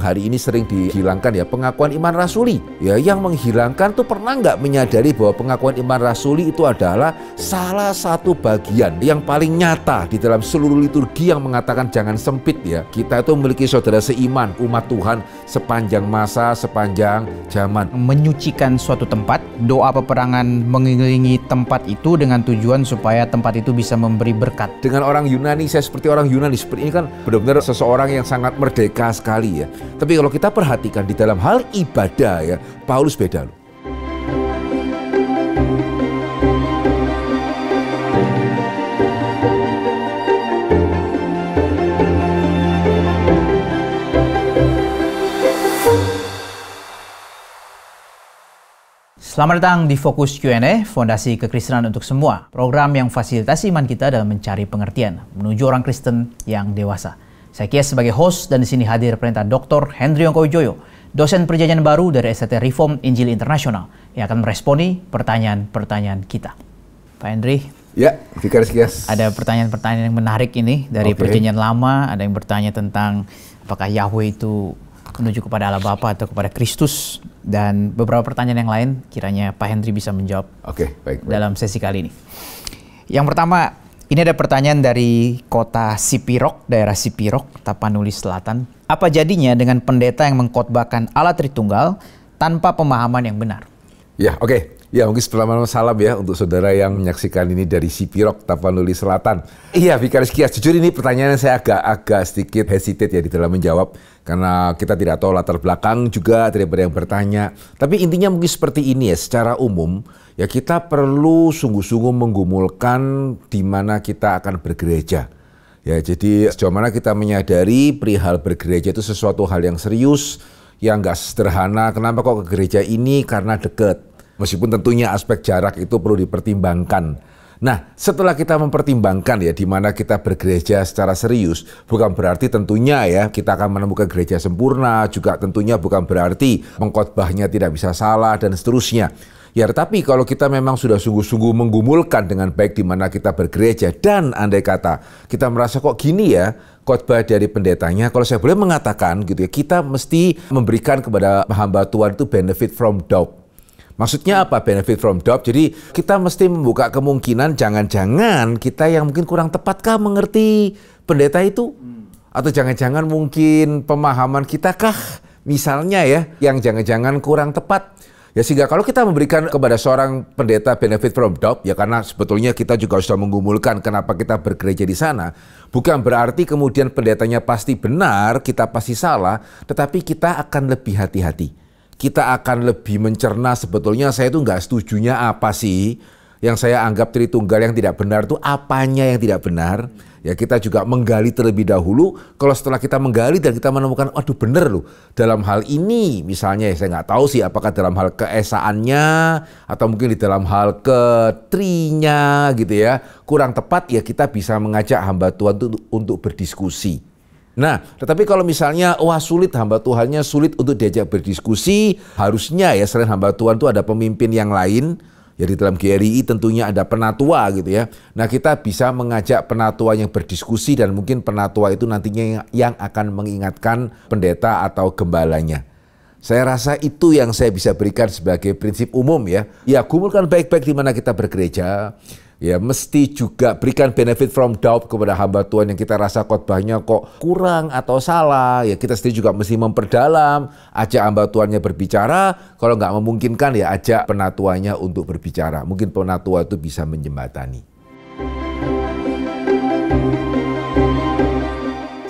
hari ini sering dihilangkan ya, pengakuan iman rasuli. Ya, yang menghilangkan tuh pernah nggak menyadari bahwa pengakuan iman rasuli itu adalah salah satu bagian yang paling nyata di dalam seluruh liturgi yang mengatakan jangan sempit ya. Kita itu memiliki saudara seiman, umat Tuhan sepanjang masa, sepanjang zaman. Menyucikan suatu tempat, doa peperangan mengelilingi tempat itu dengan tujuan supaya tempat itu bisa memberi berkat. Dengan orang Yunani, saya seperti orang Yunani, seperti ini kan benar-benar seseorang yang sangat merdeka sekali ya. Tapi kalau kita perhatikan di dalam hal ibadah ya, Paulus beda loh. Selamat datang di Fokus Q&A, Fondasi Kekristenan untuk Semua. Program yang fasilitasi iman kita dalam mencari pengertian, menuju orang Kristen yang dewasa. Saya Kies sebagai host dan di sini hadir Perintah Dr. Hendry Ongkowijoyo, dosen Perjanjian Baru dari STT Reform Injil Internasional, yang akan meresponi pertanyaan-pertanyaan kita. Pak Hendry. Ya, Vikaris Kies. Ada pertanyaan-pertanyaan yang menarik ini dari Perjanjian Lama. Ada yang bertanya tentang apakah Yahweh itu menuju kepada Allah Bapa atau kepada Kristus, dan beberapa pertanyaan yang lain kiranya Pak Hendry bisa menjawab baik. dalam sesi kali ini. Yang pertama, ini ada pertanyaan dari kota Sipirok, daerah Sipirok, Tapanuli Selatan. Apa jadinya dengan pendeta yang mengkhotbahkan Allah Tritunggal tanpa pemahaman yang benar? Ya, Ya, mungkin pertama salam ya untuk saudara yang menyaksikan ini dari Sipirok, Tapanuli Selatan. Iya, Vikaris Kies, jujur ini pertanyaan saya agak sedikit hesitate ya di dalam menjawab. Karena kita tidak tahu latar belakang juga daripada yang bertanya. Tapi intinya mungkin seperti ini ya, secara umum ya kita perlu sungguh-sungguh menggumulkan di mana kita akan bergereja. Ya, jadi sejauh mana kita menyadari perihal bergereja itu sesuatu hal yang serius, yang nggak sederhana. Kenapa kok ke gereja ini? Karena dekat. Meskipun tentunya aspek jarak itu perlu dipertimbangkan. Nah, setelah kita mempertimbangkan ya di mana kita bergereja secara serius, bukan berarti tentunya ya kita akan menemukan gereja sempurna, juga tentunya bukan berarti mengkhotbahnya tidak bisa salah dan seterusnya. Ya, tetapi kalau kita memang sudah sungguh-sungguh menggumulkan dengan baik di mana kita bergereja, dan andai kata kita merasa kok gini ya khotbah dari pendetanya, kalau saya boleh mengatakan gitu ya, kita mesti memberikan kepada hamba Tuhan itu benefit from doubt. Maksudnya apa benefit from doubt? Jadi kita mesti membuka kemungkinan jangan-jangan kita yang mungkin kurang tepatkah mengerti pendeta itu? Atau jangan-jangan mungkin pemahaman kita kah misalnya ya yang jangan-jangan kurang tepat? Ya, sehingga kalau kita memberikan kepada seorang pendeta benefit from doubt, ya karena sebetulnya kita juga sudah menggumulkan kenapa kita bergereja di sana, bukan berarti kemudian pendetanya pasti benar, kita pasti salah, tetapi kita akan lebih hati-hati. Kita akan lebih mencerna sebetulnya saya itu nggak setujunya apa sih, yang saya anggap Tritunggal yang tidak benar itu apanya yang tidak benar. Ya, kita juga menggali terlebih dahulu. Kalau setelah kita menggali dan kita menemukan, aduh bener loh dalam hal ini, misalnya ya, saya nggak tahu sih apakah dalam hal keesaannya atau mungkin di dalam hal ketrinya gitu ya, kurang tepat, ya kita bisa mengajak hamba Tuhan untuk berdiskusi. Nah, tetapi kalau misalnya sulit, hamba Tuhannya sulit untuk diajak berdiskusi, harusnya ya selain hamba Tuhan itu ada pemimpin yang lain. Ya, di dalam GRI tentunya ada penatua gitu ya. Nah, kita bisa mengajak penatua yang berdiskusi, dan mungkin penatua itu nantinya yang akan mengingatkan pendeta atau gembalanya. Saya rasa itu yang saya bisa berikan sebagai prinsip umum ya. Ya, gumulkan baik-baik di mana kita bergereja. Ya, mesti juga berikan benefit from doubt kepada hamba Tuhan yang kita rasa khotbahnya kok kurang atau salah. Ya, kita sendiri juga mesti memperdalam, ajak hamba Tuhannya berbicara. Kalau nggak memungkinkan ya ajak penatuanya untuk berbicara. Mungkin penatua itu bisa menjembatani.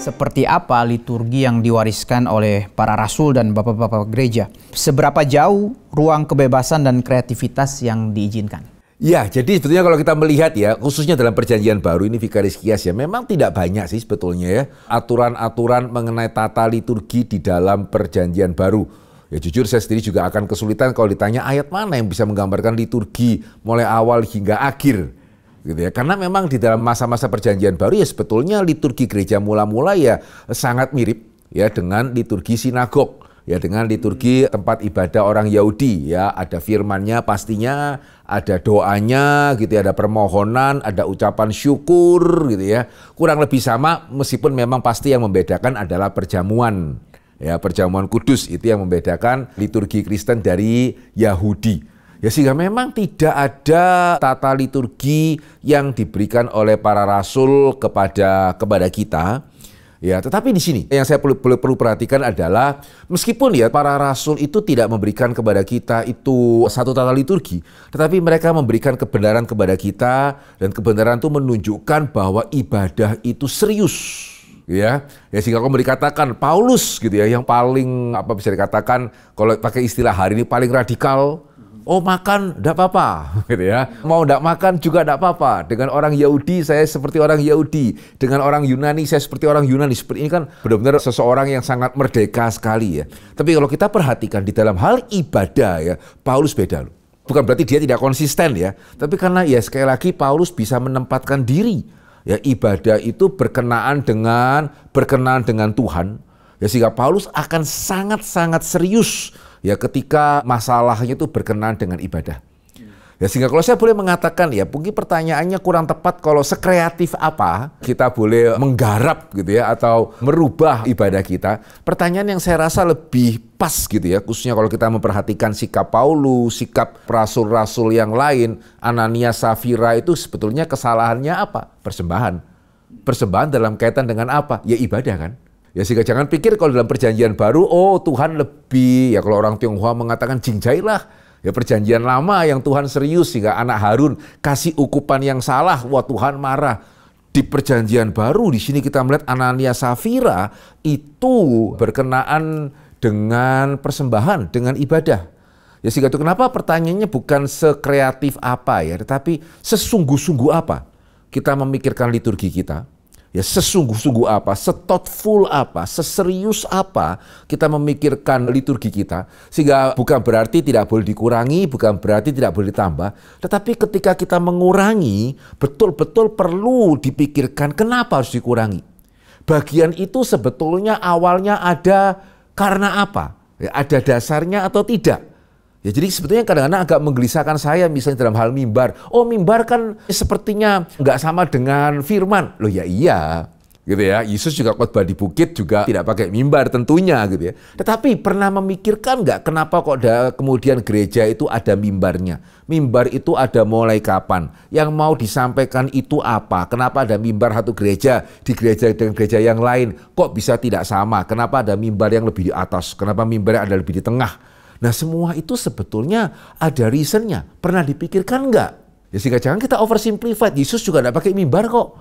Seperti apa liturgi yang diwariskan oleh para rasul dan bapak-bapak gereja? Seberapa jauh ruang kebebasan dan kreativitas yang diizinkan? Ya, jadi sebetulnya kalau kita melihat ya, khususnya dalam Perjanjian Baru ini Vikaris Kies ya, memang tidak banyak sih sebetulnya ya aturan-aturan mengenai tata liturgi di dalam Perjanjian Baru. Ya, jujur saya sendiri juga akan kesulitan kalau ditanya ayat mana yang bisa menggambarkan liturgi mulai awal hingga akhir gitu ya. Karena memang di dalam masa-masa Perjanjian Baru ya sebetulnya liturgi gereja mula-mula ya sangat mirip ya dengan liturgi sinagog. Ya, dengan liturgi tempat ibadah orang Yahudi ya, ada firmannya pastinya, ada doanya gitu ya, ada permohonan, ada ucapan syukur gitu ya. Kurang lebih sama, meskipun memang pasti yang membedakan adalah perjamuan. Ya, perjamuan kudus itu yang membedakan liturgi Kristen dari Yahudi. Ya, sehingga memang tidak ada tata liturgi yang diberikan oleh para rasul kepada kita. Ya, tetapi di sini yang saya perlu perhatikan adalah meskipun ya para rasul itu tidak memberikan kepada kita itu satu tata liturgi, tetapi mereka memberikan kebenaran kepada kita, dan kebenaran itu menunjukkan bahwa ibadah itu serius. Ya sehingga kalau dikatakan Paulus gitu ya, yang paling bisa dikatakan kalau pakai istilah hari ini paling radikal. Oh, makan enggak apa-apa gitu ya. Mau enggak makan juga enggak apa-apa. Dengan orang Yahudi saya seperti orang Yahudi, dengan orang Yunani saya seperti orang Yunani. Seperti ini kan benar-benar seseorang yang sangat merdeka sekali ya. Tapi kalau kita perhatikan di dalam hal ibadah ya, Paulus beda loh. Bukan berarti dia tidak konsisten ya, tapi karena ya sekali lagi Paulus bisa menempatkan diri. Ya, ibadah itu berkenaan dengan Tuhan. Ya, sehingga Paulus akan sangat-sangat serius ya ketika masalahnya itu berkenaan dengan ibadah. Ya, sehingga kalau saya boleh mengatakan ya, mungkin pertanyaannya kurang tepat kalau sekreatif apa kita boleh menggarap gitu ya atau merubah ibadah kita. Pertanyaan yang saya rasa lebih pas gitu ya, khususnya kalau kita memperhatikan sikap Paulus, sikap rasul-rasul yang lain, Ananias, Safira itu sebetulnya kesalahannya apa? Persembahan. Persembahan dalam kaitan dengan apa? Ya ibadah kan. Ya, sehingga jangan pikir kalau dalam perjanjian baru, oh Tuhan lebih, ya kalau orang Tionghoa mengatakan jingjai lah. Ya, perjanjian lama yang Tuhan serius sehingga anak Harun kasih ukupan yang salah, wah Tuhan marah. Di perjanjian baru di sini kita melihat Ananias Safira itu berkenaan dengan persembahan, dengan ibadah. Ya, sehingga itu kenapa pertanyaannya bukan sekreatif apa ya, tetapi sesungguh-sungguh apa kita memikirkan liturgi kita. Ya, sesungguh-sungguh apa, sethoughtful apa, seserius apa kita memikirkan liturgi kita. Sehingga bukan berarti tidak boleh dikurangi, bukan berarti tidak boleh ditambah. Tetapi ketika kita mengurangi, betul-betul perlu dipikirkan kenapa harus dikurangi. Bagian itu sebetulnya awalnya ada karena apa? Ya, ada dasarnya atau tidak? Ya, jadi sebetulnya kadang-kadang agak menggelisahkan saya misalnya dalam hal mimbar. Oh, mimbar kan sepertinya nggak sama dengan firman. Loh ya iya, gitu ya. Yesus juga khotbah di bukit juga tidak pakai mimbar tentunya gitu ya. Tetapi pernah memikirkan nggak kenapa kok kemudian gereja itu ada mimbarnya? Mimbar itu ada mulai kapan? Yang mau disampaikan itu apa? Kenapa ada mimbar satu gereja di gereja dengan gereja yang lain? Kok bisa tidak sama? Kenapa ada mimbar yang lebih di atas? Kenapa mimbar yang ada lebih di tengah? Nah, semua itu sebetulnya ada reasonnya. Pernah dipikirkan nggak? Ya, sehingga jangan kita oversimplified. Yesus juga nggak pakai mimbar kok.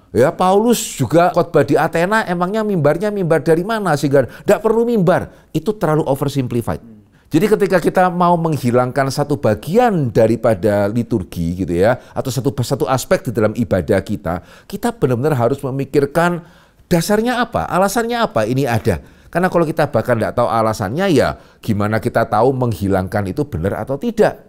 Ya, Paulus juga khotbah di Athena, emangnya mimbarnya mimbar dari mana? Sehingga nggak perlu mimbar. Itu terlalu oversimplified. Jadi ketika kita mau menghilangkan satu bagian daripada liturgi gitu ya, atau satu aspek di dalam ibadah kita benar-benar harus memikirkan dasarnya apa, alasannya apa ini ada. Karena kalau kita bahkan tidak tahu alasannya, ya gimana kita tahu menghilangkan itu benar atau tidak.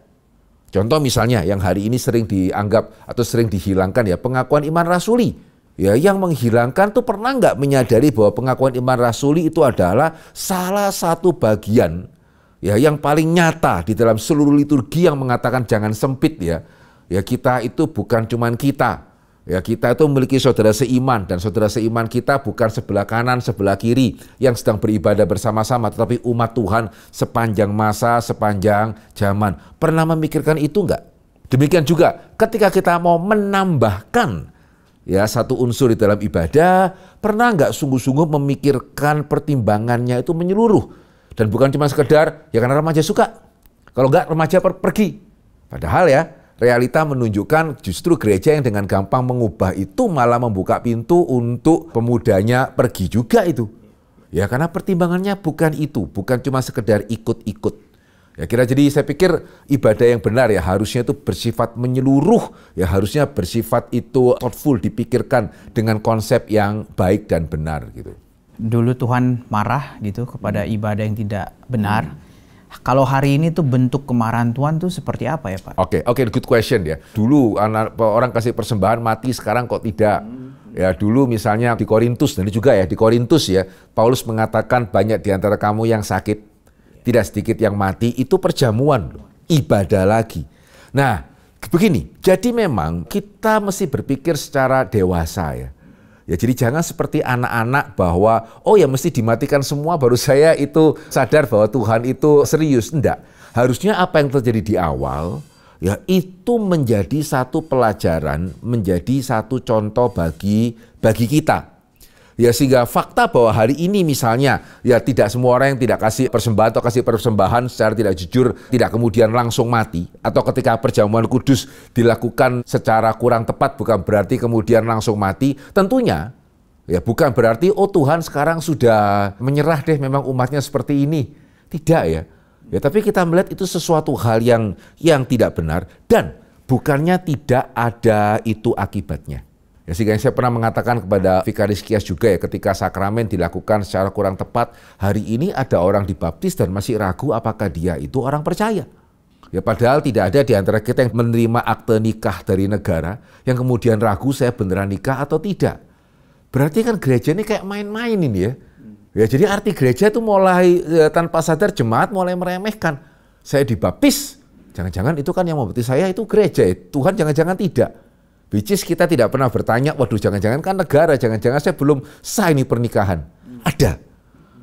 Contoh misalnya yang hari ini sering dianggap atau sering dihilangkan ya pengakuan iman rasuli. Ya, yang menghilangkan tuh pernah nggak menyadari bahwa pengakuan iman rasuli itu adalah salah satu bagian ya yang paling nyata di dalam seluruh liturgi yang mengatakan jangan sempit ya. Ya, kita itu bukan cuman kita. Ya, kita itu memiliki saudara seiman, dan saudara seiman kita bukan sebelah kanan, sebelah kiri yang sedang beribadah bersama-sama, tetapi umat Tuhan sepanjang masa, sepanjang zaman. Pernah memikirkan itu enggak? Demikian juga ketika kita mau menambahkan ya satu unsur di dalam ibadah, pernah enggak sungguh-sungguh memikirkan pertimbangannya itu menyeluruh? Dan bukan cuma sekedar ya karena remaja suka. Kalau enggak remaja pergi. Padahal ya realita menunjukkan justru gereja yang dengan gampang mengubah itu malah membuka pintu untuk pemudanya pergi juga itu. Ya, karena pertimbangannya bukan itu, bukan cuma sekedar ikut-ikut. Ya, jadi saya pikir ibadah yang benar ya harusnya itu bersifat menyeluruh, ya harusnya bersifat itu thoughtful, dipikirkan dengan konsep yang baik dan benar gitu. Dulu Tuhan marah gitu kepada ibadah yang tidak benar. Kalau hari ini tuh bentuk kemarahan Tuhan tuh seperti apa ya Pak? Oke, good question ya. Dulu orang kasih persembahan mati, sekarang kok tidak? Ya, dulu misalnya di Korintus, dan juga ya di Korintus ya, Paulus mengatakan banyak di antara kamu yang sakit, tidak sedikit yang mati, itu perjamuan, ibadah lagi. Nah, begini, jadi memang kita mesti berpikir secara dewasa ya. Ya jadi jangan seperti anak-anak bahwa oh ya mesti dimatikan semua baru saya itu sadar bahwa Tuhan itu serius. Enggak. Harusnya apa yang terjadi di awal ya itu menjadi satu pelajaran, menjadi satu contoh bagi kita. Ya sehingga fakta bahwa hari ini misalnya ya tidak semua orang yang tidak kasih persembahan atau kasih persembahan secara tidak jujur tidak kemudian langsung mati, atau ketika perjamuan kudus dilakukan secara kurang tepat bukan berarti kemudian langsung mati. Tentunya ya bukan berarti oh Tuhan sekarang sudah menyerah deh memang umatnya seperti ini. Tidak ya. Ya tapi kita melihat itu sesuatu hal yang tidak benar dan bukannya tidak ada itu akibatnya. Ya, sehingga saya pernah mengatakan kepada Vikaris Kias juga ya, ketika sakramen dilakukan secara kurang tepat, hari ini ada orang dibaptis dan masih ragu apakah dia itu orang percaya. Ya padahal tidak ada di antara kita yang menerima akte nikah dari negara yang kemudian ragu saya beneran nikah atau tidak. Berarti kan gereja ini kayak main-main ini ya. Ya jadi arti gereja itu mulai tanpa sadar jemaat mulai meremehkan. Saya dibaptis, jangan-jangan itu kan yang membaptis saya itu gereja ya. Tuhan jangan-jangan tidak. Which is kita tidak pernah bertanya, waduh jangan-jangan kan negara, jangan-jangan saya belum sah ini pernikahan. Ada.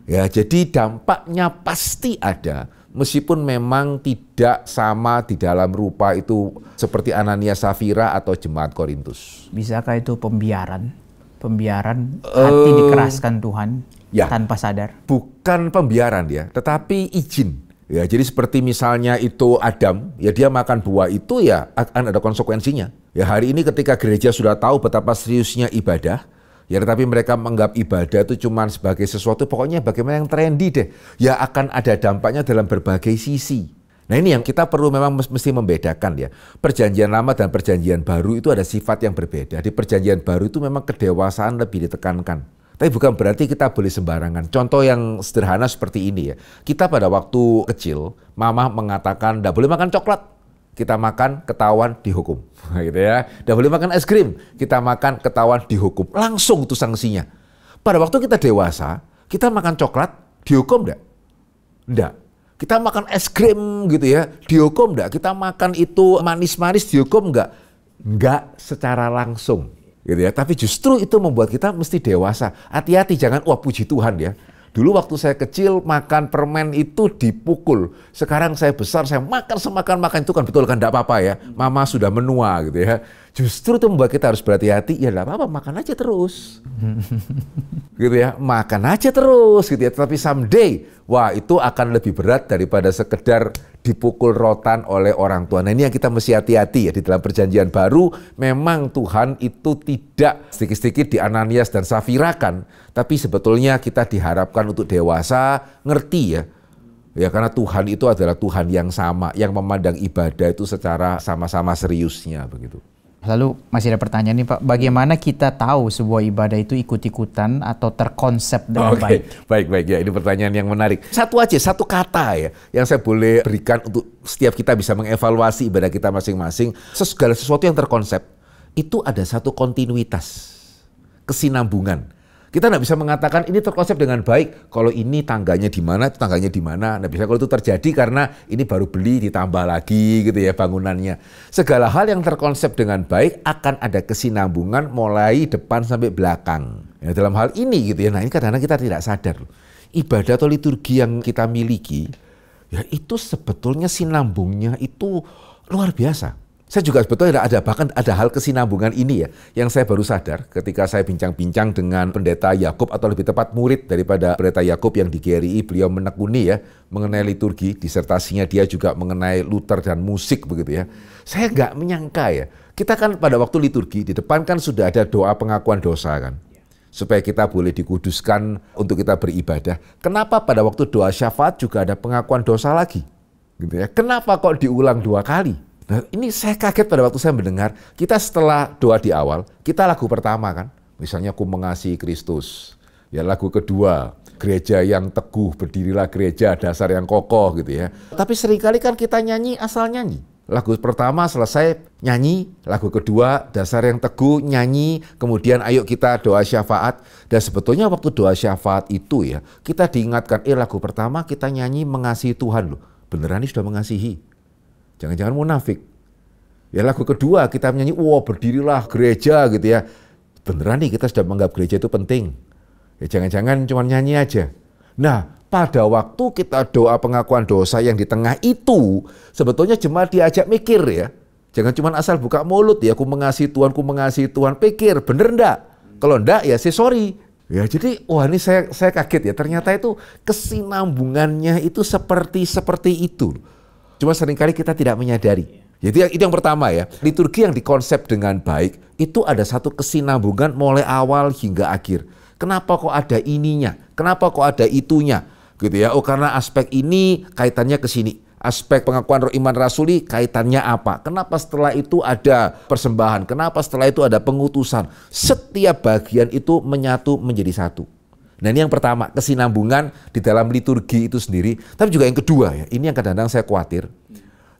Ya, jadi dampaknya pasti ada, meskipun memang tidak sama di dalam rupa itu seperti Ananias Safira atau jemaat Korintus. Bisakah itu pembiaran? Pembiaran, hati dikeraskan Tuhan ya, tanpa sadar? Bukan pembiaran ya, tetapi izin. Ya, jadi seperti misalnya itu Adam, ya dia makan buah itu ya akan ada konsekuensinya. Ya hari ini ketika gereja sudah tahu betapa seriusnya ibadah, ya tetapi mereka menganggap ibadah itu cuma sebagai sesuatu, pokoknya bagaimana yang trendy deh. Ya akan ada dampaknya dalam berbagai sisi. Nah ini yang kita perlu memang mesti membedakan ya. Perjanjian lama dan perjanjian baru itu ada sifat yang berbeda. Di perjanjian baru itu memang kedewasaan lebih ditekankan. Tapi bukan berarti kita boleh sembarangan. Contoh yang sederhana seperti ini ya. Kita pada waktu kecil, mama mengatakan tidak boleh makan coklat. Kita makan, ketahuan, dihukum. Gitu ya. Tidak boleh makan es krim. Kita makan, ketahuan, dihukum. Langsung itu sanksinya. Pada waktu kita dewasa, kita makan coklat, dihukum enggak? Enggak. Kita makan es krim gitu ya, dihukum enggak? Kita makan itu manis-manis, dihukum enggak? Enggak secara langsung. Gitu ya. Tapi justru itu membuat kita mesti dewasa. Hati-hati, jangan wah puji Tuhan ya. Dulu waktu saya kecil makan permen itu dipukul. Sekarang saya besar, saya makan semakan-makan itu kan betul kan enggak apa-apa ya. Mama sudah menua gitu ya. Justru itu membuat kita harus berhati-hati. Ya enggak apa-apa, makan aja terus. Gitu ya, makan aja terus gitu ya. Tapi someday, wah itu akan lebih berat daripada sekedar dipukul rotan oleh orang tua. Nah ini yang kita mesti hati-hati ya. Di dalam perjanjian baru memang Tuhan itu tidak sedikit-sedikit di Ananias dan Safira kan, tapi sebetulnya kita diharapkan untuk dewasa, ngerti ya. Ya karena Tuhan itu adalah Tuhan yang sama, yang memandang ibadah itu secara sama-sama seriusnya begitu. Lalu masih ada pertanyaan nih Pak, bagaimana kita tahu sebuah ibadah itu ikut-ikutan atau terkonsep dengan baik? Baik ya, ini pertanyaan yang menarik. Satu kata ya yang saya boleh berikan untuk setiap kita bisa mengevaluasi ibadah kita masing-masing. Segala sesuatu yang terkonsep itu ada satu kontinuitas, kesinambungan. Kita nggak bisa mengatakan ini terkonsep dengan baik. Kalau ini tangganya di mana, tangganya di mana. Nah bisa kalau itu terjadi karena ini baru beli ditambah lagi gitu ya bangunannya. Segala hal yang terkonsep dengan baik akan ada kesinambungan mulai depan sampai belakang. Ya, dalam hal ini gitu ya. Nah ini kadang-kadang kita tidak sadar. Ibadah atau liturgi yang kita miliki, ya itu sebetulnya sinambungnya itu luar biasa. Saya juga sebetulnya bahkan ada hal kesinambungan ini ya, yang saya baru sadar ketika saya bincang-bincang dengan pendeta Yakub atau lebih tepat murid daripada pendeta Yakub yang di GRI, beliau menekuni ya mengenai liturgi, disertasinya dia juga mengenai Luther dan musik begitu ya. Saya nggak menyangka ya, kita kan pada waktu liturgi di depan kan sudah ada doa pengakuan dosa kan, supaya kita boleh dikuduskan untuk kita beribadah. Kenapa pada waktu doa syafaat juga ada pengakuan dosa lagi? Gitu ya. Kenapa kok diulang 2 kali? Nah ini saya kaget pada waktu saya mendengar, kita setelah doa di awal, kita lagu pertama kan, misalnya Ku Mengasihi Kristus. Ya lagu kedua, Gereja yang Teguh, Berdirilah Gereja, Dasar yang Kokoh gitu ya. Tapi seringkali kan kita nyanyi asal nyanyi. Lagu pertama selesai nyanyi, lagu kedua Dasar yang Teguh nyanyi, kemudian ayo kita doa syafaat. Dan sebetulnya waktu doa syafaat itu ya, kita diingatkan, lagu pertama kita nyanyi mengasihi Tuhan loh. Beneran ini sudah mengasihi. Jangan-jangan munafik. Ya lagu kedua kita menyanyi, berdirilah gereja gitu ya. beneran nih kita sudah menganggap gereja itu penting. Ya jangan-jangan cuma nyanyi aja. Nah, pada waktu kita doa pengakuan dosa yang di tengah itu, sebetulnya jemaat diajak mikir ya. Jangan cuma asal buka mulut ya, ku mengasihi Tuhan, pikir, bener enggak? Kalau enggak ya say sorry. Ya jadi, wah ini saya kaget ya, ternyata itu kesinambungannya itu seperti itu. Cuma seringkali kita tidak menyadari. Jadi itu yang pertama ya, liturgi yang dikonsep dengan baik, itu ada satu kesinambungan mulai awal hingga akhir. Kenapa kok ada ininya? Kenapa kok ada itunya? Gitu ya, oh karena aspek ini kaitannya ke sini. Aspek pengakuan roh iman rasuli kaitannya apa? Kenapa setelah itu ada persembahan? Kenapa setelah itu ada pengutusan? Setiap bagian itu menyatu menjadi satu. Nah ini yang pertama, kesinambungan di dalam liturgi itu sendiri. Tapi juga yang kedua ya, ini yang kadang-kadang saya khawatir.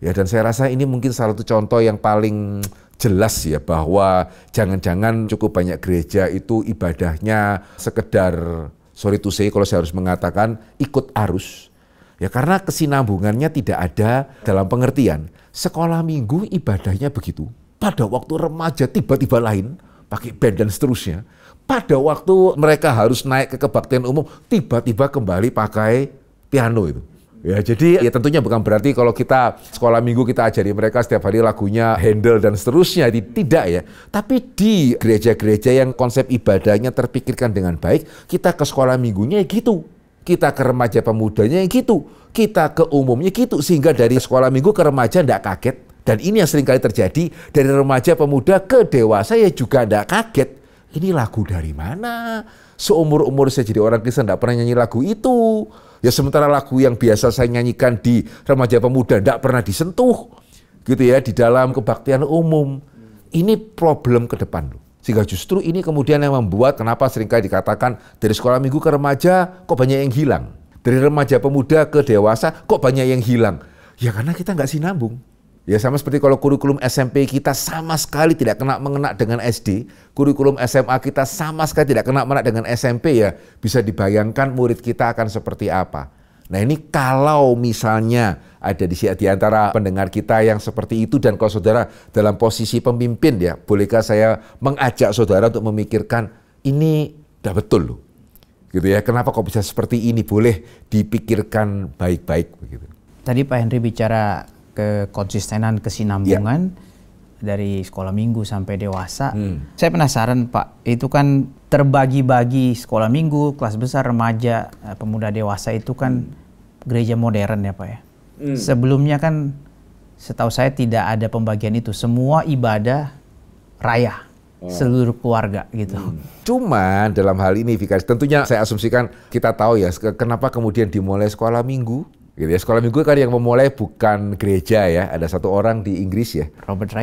Ya dan saya rasa ini mungkin salah satu contoh yang paling jelas ya, bahwa jangan-jangan cukup banyak gereja itu ibadahnya sekedar, sorry to say kalau saya harus mengatakan, ikut arus. Ya karena kesinambungannya tidak ada dalam pengertian. Sekolah minggu ibadahnya begitu. Pada waktu remaja tiba-tiba lain, pakai band dan seterusnya. Pada waktu mereka harus naik ke kebaktian umum, tiba-tiba kembali pakai piano itu. Ya jadi ya tentunya bukan berarti kalau kita sekolah minggu kita ajari mereka setiap hari lagunya Handel dan seterusnya, tidak ya. Tapi di gereja-gereja yang konsep ibadahnya terpikirkan dengan baik, kita ke sekolah minggunya gitu. Kita ke remaja pemudanya gitu, kita ke umumnya gitu, sehingga dari sekolah minggu ke remaja tidak kaget. Dan ini yang seringkali terjadi, dari remaja pemuda ke dewasa ya juga tidak kaget. Ini lagu dari mana? Seumur-umur saya jadi orang Kristen tidak pernah nyanyi lagu itu. Ya sementara lagu yang biasa saya nyanyikan di remaja pemuda tidak pernah disentuh. Gitu ya, di dalam kebaktian umum. Ini problem ke depan loh. Sehingga justru ini kemudian yang membuat kenapa seringkali dikatakan dari sekolah minggu ke remaja kok banyak yang hilang. Dari remaja pemuda ke dewasa kok banyak yang hilang. Ya karena kita nggak sinambung. Ya sama seperti kalau kurikulum SMP kita sama sekali tidak mengena dengan SD. Kurikulum SMA kita sama sekali tidak mengena dengan SMP ya. Bisa dibayangkan murid kita akan seperti apa. Nah ini kalau misalnya ada di antara pendengar kita yang seperti itu, dan kalau saudara dalam posisi pemimpin ya, bolehkah saya mengajak saudara untuk memikirkan ini udah betul loh. Gitu ya, kenapa kok bisa seperti ini, boleh dipikirkan baik-baik begitu. Tadi Pak Henry bicara kekonsistenan, kesinambungan dari sekolah minggu sampai dewasa. Saya penasaran Pak, itu kan terbagi-bagi sekolah minggu, kelas besar, remaja, pemuda, dewasa itu kan gereja modern ya Pak ya. Sebelumnya kan setahu saya tidak ada pembagian itu, semua ibadah raya, seluruh keluarga gitu. Cuman dalam hal ini Vikaris, tentunya saya asumsikan kita tahu ya kenapa kemudian dimulai sekolah minggu. Gitu ya, sekolah minggu kan yang memulai bukan gereja ya, ada satu orang di Inggris ya, Robert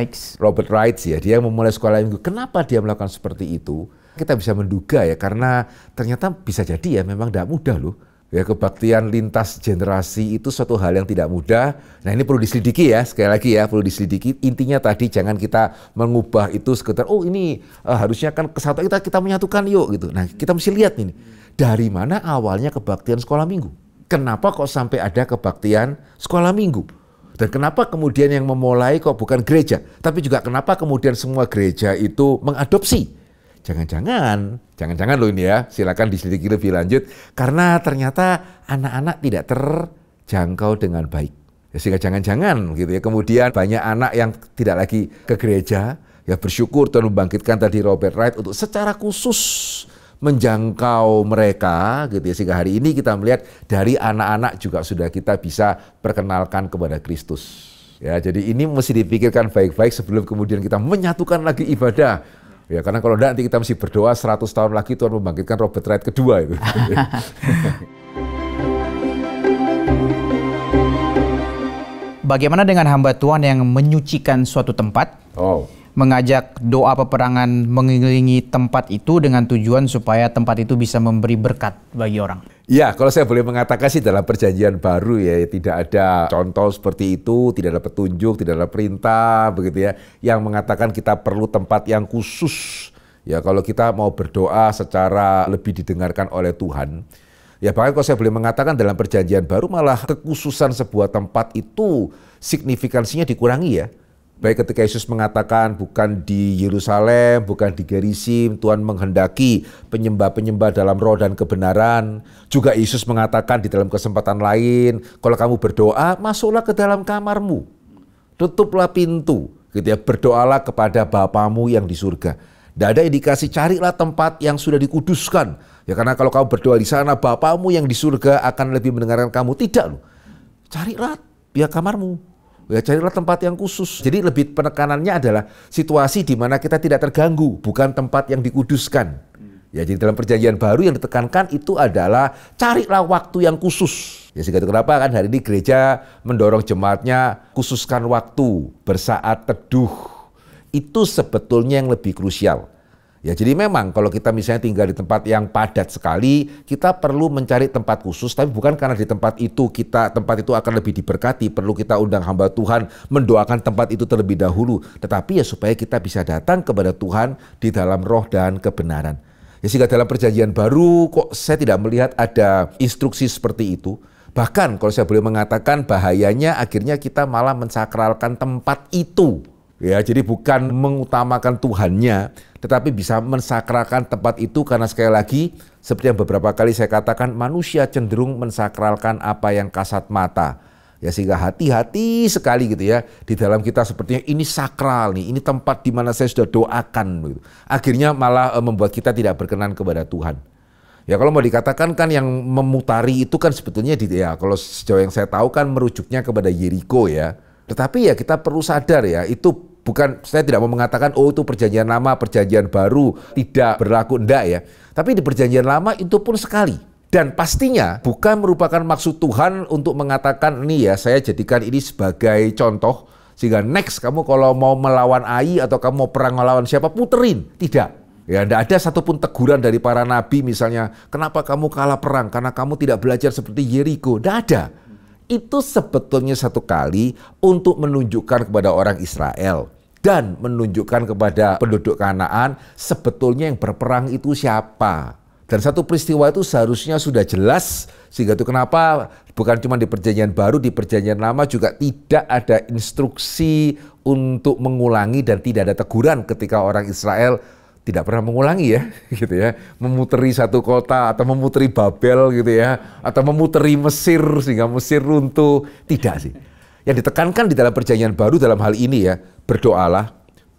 Wright ya, dia memulai sekolah minggu. Kenapa dia melakukan seperti itu? Kita bisa menduga ya, karena ternyata bisa jadi ya memang tidak mudah loh. Ya kebaktian lintas generasi itu suatu hal yang tidak mudah. Nah ini perlu diselidiki ya, sekali lagi ya perlu diselidiki. Intinya tadi jangan kita mengubah itu sekedar oh ini harusnya kan kesatuan kita menyatukan yuk gitu. Nah kita mesti lihat ini dari mana awalnya kebaktian sekolah minggu. Kenapa kok sampai ada kebaktian sekolah minggu? Dan kenapa kemudian yang memulai kok bukan gereja, tapi juga kenapa kemudian semua gereja itu mengadopsi? Jangan-jangan loh ini ya, silakan diselidiki lebih lanjut, karena ternyata anak-anak tidak terjangkau dengan baik. Ya, sehingga jangan-jangan gitu ya, kemudian banyak anak yang tidak lagi ke gereja, ya bersyukur Tuhan membangkitkan tadi Robert Wright untuk secara khusus menjangkau mereka gitu ya, sehingga hari ini kita melihat dari anak-anak juga sudah kita bisa perkenalkan kepada Kristus. Ya, jadi ini mesti dipikirkan baik-baik sebelum kemudian kita menyatukan lagi ibadah. Ya, karena kalau enggak nanti kita mesti berdoa 100 tahun lagi Tuhan membangkitkan Robert Wright kedua itu. Bagaimana dengan hamba Tuhan yang menyucikan suatu tempat? Mengajak doa peperangan mengelilingi tempat itu dengan tujuan supaya tempat itu bisa memberi berkat bagi orang. Ya, kalau saya boleh mengatakan sih dalam perjanjian baru ya tidak ada contoh seperti itu, tidak ada petunjuk, tidak ada perintah begitu ya yang mengatakan kita perlu tempat yang khusus. Ya, kalau kita mau berdoa secara lebih didengarkan oleh Tuhan. Ya, bahkan kalau saya boleh mengatakan dalam perjanjian baru malah kekhususan sebuah tempat itu signifikansinya dikurangi ya. Baik ketika Yesus mengatakan bukan di Yerusalem, bukan di Gerizim, Tuhan menghendaki penyembah-penyembah dalam roh dan kebenaran. Juga Yesus mengatakan di dalam kesempatan lain, kalau kamu berdoa, masuklah ke dalam kamarmu. Tutuplah pintu, gitu ya. Berdoalah kepada Bapamu yang di surga. Tidak ada indikasi carilah tempat yang sudah dikuduskan. Ya karena kalau kamu berdoa di sana, Bapamu yang di surga akan lebih mendengarkan kamu. Tidak loh. Carilah biar kamarmu. Ya carilah tempat yang khusus. Jadi lebih penekanannya adalah situasi di mana kita tidak terganggu, bukan tempat yang dikuduskan. Ya jadi dalam perjanjian baru yang ditekankan itu adalah carilah waktu yang khusus. Ya sehingga itu kenapa kan hari ini gereja mendorong jemaatnya khususkan waktu bersaat teduh. Itu sebetulnya yang lebih krusial. Ya jadi memang kalau kita misalnya tinggal di tempat yang padat sekali, kita perlu mencari tempat khusus, tapi bukan karena di tempat itu akan lebih diberkati, perlu kita undang hamba Tuhan mendoakan tempat itu terlebih dahulu, tetapi ya supaya kita bisa datang kepada Tuhan di dalam roh dan kebenaran. Ya sehingga dalam perjanjian baru kok saya tidak melihat ada instruksi seperti itu. Bahkan kalau saya boleh mengatakan bahayanya akhirnya kita malah mensakralkan tempat itu. Ya, jadi bukan mengutamakan Tuhannya, tetapi bisa mensakralkan tempat itu karena sekali lagi, seperti yang beberapa kali saya katakan, manusia cenderung mensakralkan apa yang kasat mata. Ya sehingga hati-hati sekali gitu ya, di dalam kita sepertinya ini sakral nih, ini tempat di mana saya sudah doakan. Gitu. Akhirnya malah membuat kita tidak berkenan kepada Tuhan. Ya kalau mau dikatakan kan yang memutari itu kan sebetulnya ya kalau sejauh yang saya tahu kan merujuknya kepada Yeriko ya. Tetapi ya kita perlu sadar ya, itu bukan, saya tidak mau mengatakan oh itu perjanjian lama, perjanjian baru tidak berlaku, enggak ya. Tapi di perjanjian lama itu pun sekali. Dan pastinya bukan merupakan maksud Tuhan untuk mengatakan nih ya saya jadikan ini sebagai contoh. Sehingga next kamu kalau mau melawan Ai atau kamu mau perang melawan siapa puterin. Tidak. Ya enggak ada satupun teguran dari para nabi misalnya kenapa kamu kalah perang karena kamu tidak belajar seperti Yeriko. Enggak ada. Itu sebetulnya satu kali untuk menunjukkan kepada orang Israel dan menunjukkan kepada penduduk Kanaan sebetulnya yang berperang itu siapa. Dan satu peristiwa itu seharusnya sudah jelas sehingga itu kenapa bukan cuma di perjanjian baru, di perjanjian lama juga tidak ada instruksi untuk mengulangi dan tidak ada teguran ketika orang Israel tidak pernah mengulangi ya, gitu ya, memuteri satu kota atau memuteri Babel gitu ya, atau memuteri Mesir sehingga Mesir runtuh, tidak sih. Yang ditekankan di dalam perjanjian baru dalam hal ini ya, berdoalah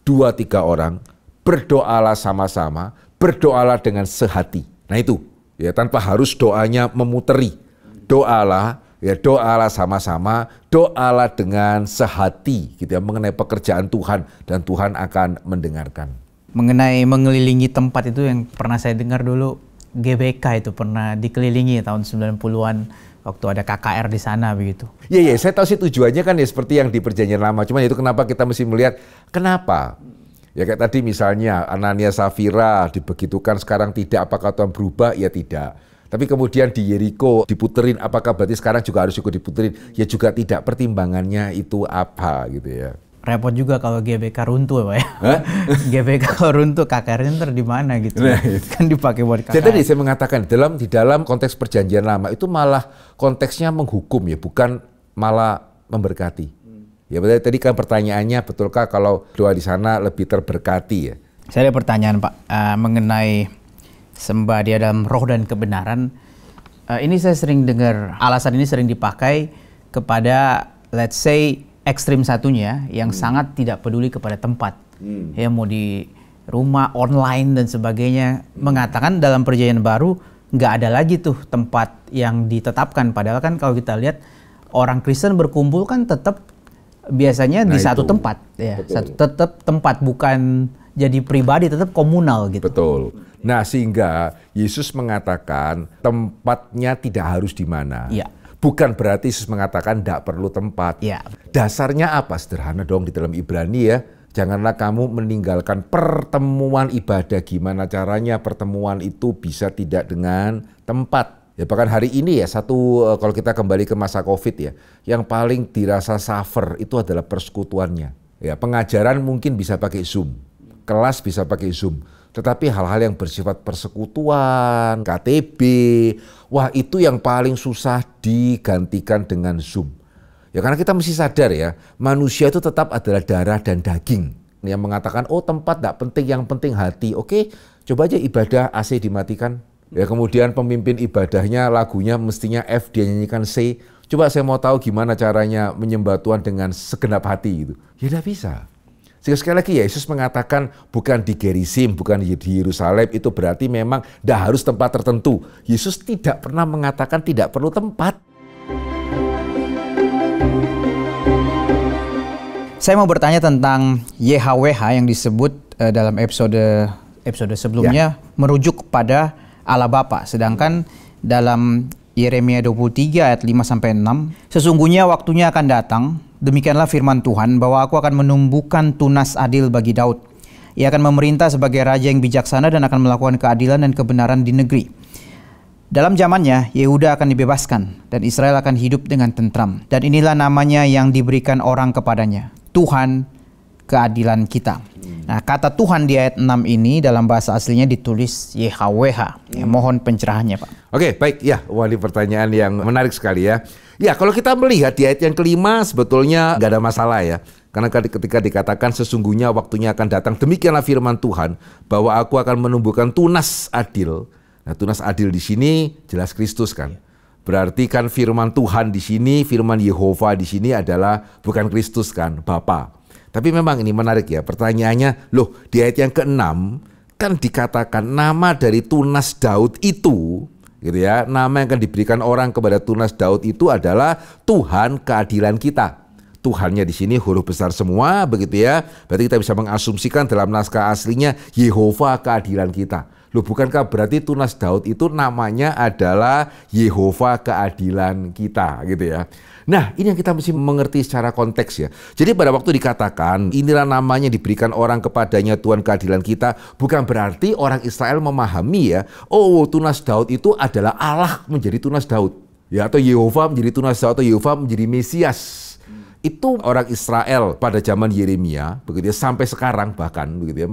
2-3 orang, berdoalah sama-sama, berdoalah dengan sehati. Nah itu, ya tanpa harus doanya memuteri, doalah sama-sama, doalah dengan sehati, gitu ya, mengenai pekerjaan Tuhan dan Tuhan akan mendengarkan. Mengenai mengelilingi tempat itu yang pernah saya dengar dulu, GBK itu pernah dikelilingi tahun 90-an waktu ada KKR di sana begitu. Iya, saya tahu sih tujuannya kan ya seperti yang di perjanjian lama. Cuma itu kenapa kita mesti melihat, kenapa? Ya kayak tadi misalnya Anania Safira dibegitukan sekarang tidak, apakah Tuhan berubah? Ya tidak. Tapi kemudian di Yeriko diputerin, apakah berarti sekarang juga harus ikut diputerin? Ya juga tidak, pertimbangannya itu apa gitu ya. Repot juga kalau GBK runtuh Pak ya. GBK kalau runtuh KKR-nya ntar di mana gitu. Nah, kan dipakai buat KKR. Jadi tadi saya mengatakan di dalam konteks perjanjian lama itu malah konteksnya menghukum ya, bukan malah memberkati. Ya betul tadi kan pertanyaannya betulkah kalau doa di sana lebih terberkati ya. Saya ada pertanyaan Pak mengenai sembah dia dalam roh dan kebenaran. Ini saya sering dengar alasan ini sering dipakai kepada let's say ekstrim satunya yang sangat tidak peduli kepada tempat, ya mau di rumah, online dan sebagainya, mengatakan dalam perjanjian baru nggak ada lagi tuh tempat yang ditetapkan. Padahal kan kalau kita lihat orang Kristen berkumpul kan tetap biasanya di satu tempat, ya, tetap tempat bukan jadi pribadi, tetap komunal gitu. Betul. Nah sehingga Yesus mengatakan tempatnya tidak harus di mana. Ya. Bukan berarti Yesus mengatakan tidak perlu tempat. Ya. Dasarnya apa? Sederhana dong di dalam Ibrani ya. Janganlah kamu meninggalkan pertemuan ibadah. Gimana caranya pertemuan itu bisa tidak dengan tempat. Ya bahkan hari ini ya kalau kita kembali ke masa COVID ya. Yang paling dirasa suffer itu adalah persekutuannya. Ya pengajaran mungkin bisa pakai Zoom. Kelas bisa pakai Zoom. Tetapi hal-hal yang bersifat persekutuan, KTB, wah itu yang paling susah digantikan dengan Zoom. Ya karena kita mesti sadar ya, manusia itu tetap adalah darah dan daging. Yang mengatakan, oh tempat tidak penting, yang penting hati. Oke, coba aja ibadah AC dimatikan. Ya kemudian pemimpin ibadahnya lagunya mestinya F, dia nyanyikan C. Coba saya mau tahu gimana caranya menyembah Tuhan dengan segenap hati gitu. Ya tidak bisa. Sehingga sekali lagi Yesus mengatakan bukan di Gerizim, bukan di Yerusalem, itu berarti memang tidak harus tempat tertentu. Yesus tidak pernah mengatakan tidak perlu tempat. Saya mau bertanya tentang YHWH yang disebut dalam episode sebelumnya merujuk kepada Allah Bapa. Sedangkan dalam Yeremia 23 ayat 5-6, sesungguhnya waktunya akan datang, demikianlah firman Tuhan, bahwa aku akan menumbuhkan tunas adil bagi Daud. Ia akan memerintah sebagai raja yang bijaksana dan akan melakukan keadilan dan kebenaran di negeri. Dalam zamannya, Yehuda akan dibebaskan dan Israel akan hidup dengan tentram. Dan inilah namanya yang diberikan orang kepadanya, Tuhan keadilan kita. Nah, kata Tuhan di ayat 6 ini dalam bahasa aslinya ditulis YHWH. Ya, mohon pencerahannya, Pak. Oke, baik. Ya, wah ini pertanyaan yang menarik sekali ya. Ya, kalau kita melihat di ayat yang kelima sebetulnya nggak ada masalah ya. Karena ketika dikatakan sesungguhnya waktunya akan datang, demikianlah firman Tuhan, bahwa aku akan menumbuhkan tunas adil. Nah, tunas adil di sini jelas Kristus kan. Berarti kan firman Tuhan di sini, firman Yehova di sini adalah bukan Kristus kan, Bapa. Tapi memang ini menarik ya, pertanyaannya, loh di ayat yang ke-6 kan dikatakan nama dari tunas Daud itu, gitu ya, nama yang akan diberikan orang kepada tunas Daud itu adalah Tuhan keadilan kita. Tuhannya di sini huruf besar semua, begitu ya. Berarti kita bisa mengasumsikan dalam naskah aslinya Yehova keadilan kita. Loh bukankah berarti tunas Daud itu namanya adalah Yehova keadilan kita gitu ya. Nah ini yang kita mesti mengerti secara konteks ya. Jadi pada waktu dikatakan inilah namanya diberikan orang kepadanya Tuhan keadilan kita, bukan berarti orang Israel memahami ya, oh tunas Daud itu adalah Allah menjadi tunas Daud. Ya, atau Yehova menjadi tunas Daud, atau Yehova menjadi Mesias. Itu orang Israel pada zaman Yeremia, begitu ya, sampai sekarang bahkan begitu ya.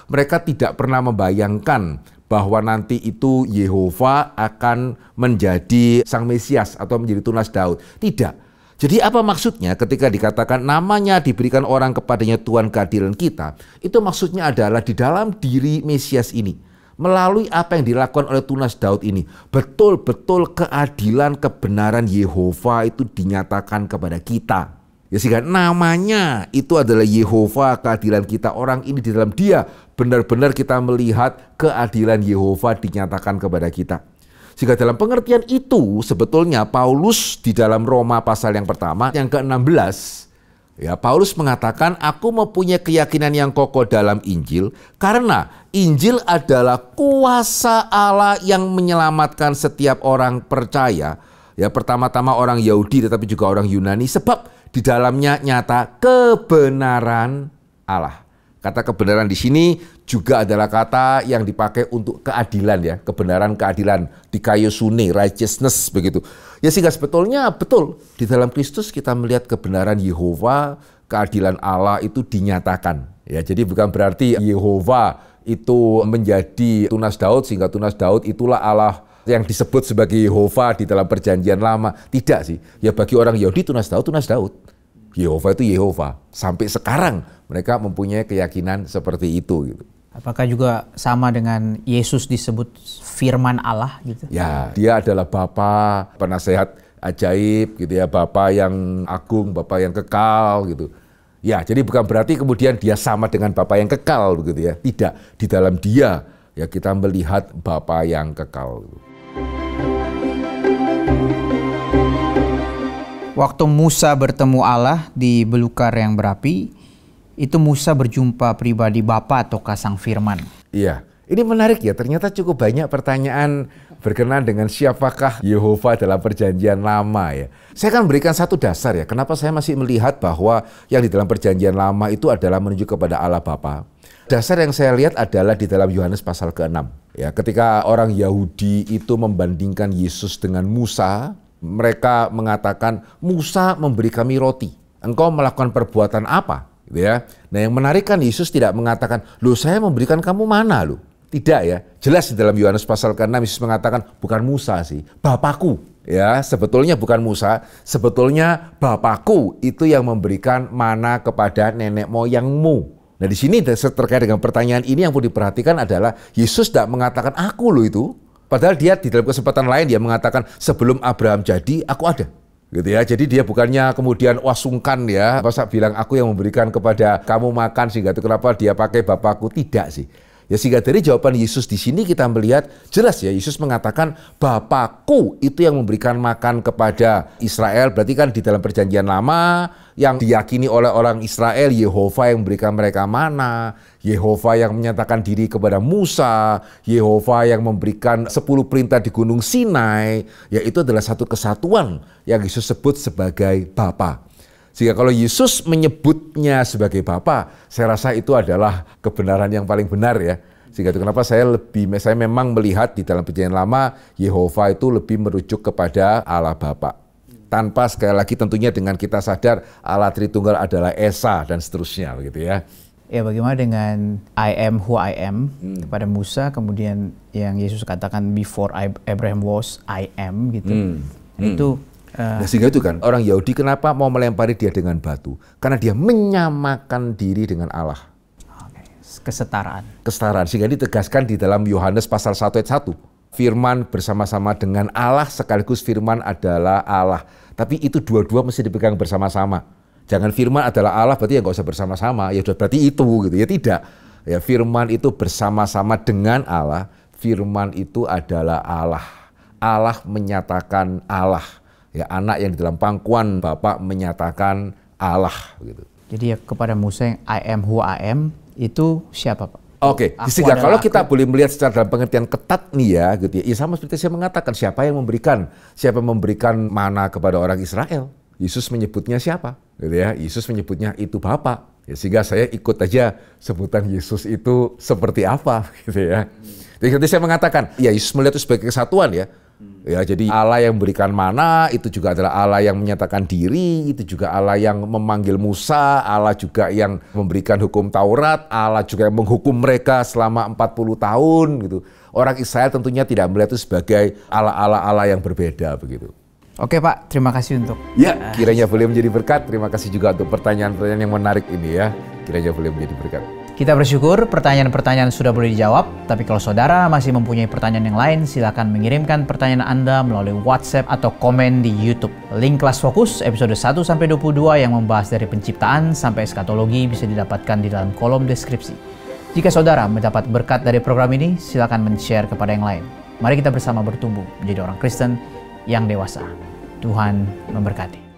Mereka tidak pernah membayangkan bahwa nanti itu Yehova akan menjadi sang Mesias atau menjadi tunas Daud. Tidak. Jadi apa maksudnya ketika dikatakan namanya diberikan orang kepadanya Tuhan keadilan kita? Itu maksudnya adalah di dalam diri Mesias ini, melalui apa yang dilakukan oleh tunas Daud ini, betul-betul keadilan kebenaran Yehova itu dinyatakan kepada kita. Ya, sehingga namanya itu adalah Yehova keadilan kita. Orang ini di dalam dia benar-benar kita melihat keadilan Yehova dinyatakan kepada kita. Sehingga dalam pengertian itu sebetulnya Paulus di dalam Roma pasal yang pertama yang ke-16, ya, Paulus mengatakan aku mempunyai keyakinan yang kokoh dalam Injil karena Injil adalah kuasa Allah yang menyelamatkan setiap orang percaya. Ya, pertama-tama orang Yahudi tetapi juga orang Yunani, sebab di dalamnya nyata kebenaran Allah. Kata kebenaran di sini juga adalah kata yang dipakai untuk keadilan ya, kebenaran keadilan, dikaiosune, righteousness begitu. Ya sehingga sebetulnya betul di dalam Kristus kita melihat kebenaran Yehova, keadilan Allah itu dinyatakan. Ya, jadi bukan berarti Yehova itu menjadi tunas Daud sehingga tunas Daud itulah Allah yang disebut sebagai Yehova di dalam perjanjian lama. Tidak sih. Ya bagi orang Yahudi tunas Daud. Yehova itu Yehova. Sampai sekarang mereka mempunyai keyakinan seperti itu gitu. Apakah juga sama dengan Yesus disebut firman Allah gitu? Ya, dia adalah Bapa, penasehat ajaib gitu ya, Bapa yang agung, Bapa yang kekal gitu. Ya, jadi bukan berarti kemudian dia sama dengan Bapa yang kekal begitu ya. Tidak, di dalam dia ya kita melihat Bapa yang kekal. Waktu Musa bertemu Allah di belukar yang berapi, itu Musa berjumpa pribadi Bapa ataukah Sang Firman? Iya, ini menarik ya, ternyata cukup banyak pertanyaan berkenaan dengan siapakah Yehova dalam perjanjian lama ya. Saya akan berikan satu dasar ya, kenapa saya masih melihat bahwa yang di dalam perjanjian lama itu adalah menuju kepada Allah Bapa. Dasar yang saya lihat adalah di dalam Yohanes pasal ke-6. Ya, ketika orang Yahudi itu membandingkan Yesus dengan Musa, mereka mengatakan Musa memberi kami roti. Engkau melakukan perbuatan apa? Gitu ya. Nah yang menarik kan Yesus tidak mengatakan, loh saya memberikan kamu mana loh. Tidak ya. Jelas di dalam Yohanes pasal ke-6 Yesus mengatakan bukan Musa sih, Bapakku. Ya, sebetulnya bukan Musa, sebetulnya Bapakku itu yang memberikan mana kepada nenek moyangmu. Nah di sini terkait dengan pertanyaan ini yang perlu diperhatikan adalah Yesus tidak mengatakan aku loh itu. Padahal dia di dalam kesempatan lain dia mengatakan sebelum Abraham jadi aku ada. Gitu ya. Jadi dia bukannya kemudian wasungkan ya, masa bilang aku yang memberikan kepada kamu makan sehingga itu kenapa dia pakai Bapakku, tidak sih. Ya sehingga dari jawaban Yesus di sini kita melihat jelas ya Yesus mengatakan Bapakku itu yang memberikan makan kepada Israel. Berarti kan di dalam perjanjian lama yang diyakini oleh orang Israel Yehova yang memberikan mereka mana, Yehova yang menyatakan diri kepada Musa, Yehova yang memberikan 10 perintah di Gunung Sinai. Ya itu adalah satu kesatuan yang Yesus sebut sebagai Bapa. Sehingga kalau Yesus menyebutnya sebagai Bapa, saya rasa itu adalah kebenaran yang paling benar ya. Sehingga itu kenapa saya memang melihat di dalam perjanjian lama, Yehova itu lebih merujuk kepada Allah Bapa. Tanpa sekali lagi tentunya dengan kita sadar Allah Tritunggal adalah Esa dan seterusnya begitu ya. Ya bagaimana dengan I am who I am kepada Musa, kemudian yang Yesus katakan before Abraham was, I am gitu. Itu nah, sehingga itu kan orang Yahudi kenapa mau melempari dia dengan batu? Karena dia menyamakan diri dengan Allah. Kesetaraan. Kesetaraan. Sehingga ditegaskan di dalam Yohanes pasal 1 ayat 1. Firman bersama-sama dengan Allah sekaligus firman adalah Allah. Tapi itu dua-dua mesti dipegang bersama-sama. Jangan firman adalah Allah berarti ya nggak usah bersama-sama. Ya berarti itu gitu. Ya tidak. Ya firman itu bersama-sama dengan Allah. Firman itu adalah Allah. Allah menyatakan Allah. Ya anak yang di dalam pangkuan Bapak menyatakan Allah gitu. Jadi ya kepada Musa yang I am who I am itu siapa Pak? Oke, sehingga kalau kita boleh melihat secara dalam pengertian ketat nih ya gitu ya. Sama seperti saya mengatakan siapa yang memberikan mana kepada orang Israel? Yesus menyebutnya siapa? Gitu ya. Yesus menyebutnya itu Bapa. Ya, sehingga saya ikut aja sebutan Yesus itu seperti apa gitu ya. Jadi saya mengatakan, ya Yesus melihat itu sebagai kesatuan ya. Ya, jadi Allah yang memberikan mana itu juga adalah Allah yang menyatakan diri, itu juga Allah yang memanggil Musa, Allah juga yang memberikan hukum Taurat, Allah juga yang menghukum mereka selama 40 tahun gitu. Orang Israel tentunya tidak melihat itu sebagai Allah yang berbeda begitu. Oke Pak, terima kasih untuk ya, kiranya boleh menjadi berkat. Terima kasih juga untuk pertanyaan-pertanyaan yang menarik ini ya. Kiranya boleh menjadi berkat. Kita bersyukur pertanyaan-pertanyaan sudah boleh dijawab, tapi kalau saudara masih mempunyai pertanyaan yang lain, silakan mengirimkan pertanyaan Anda melalui WhatsApp atau komen di YouTube. Link kelas fokus episode 1-22 yang membahas dari penciptaan sampai eskatologi bisa didapatkan di dalam kolom deskripsi. Jika saudara mendapat berkat dari program ini, silakan men-share kepada yang lain. Mari kita bersama bertumbuh menjadi orang Kristen yang dewasa. Tuhan memberkati.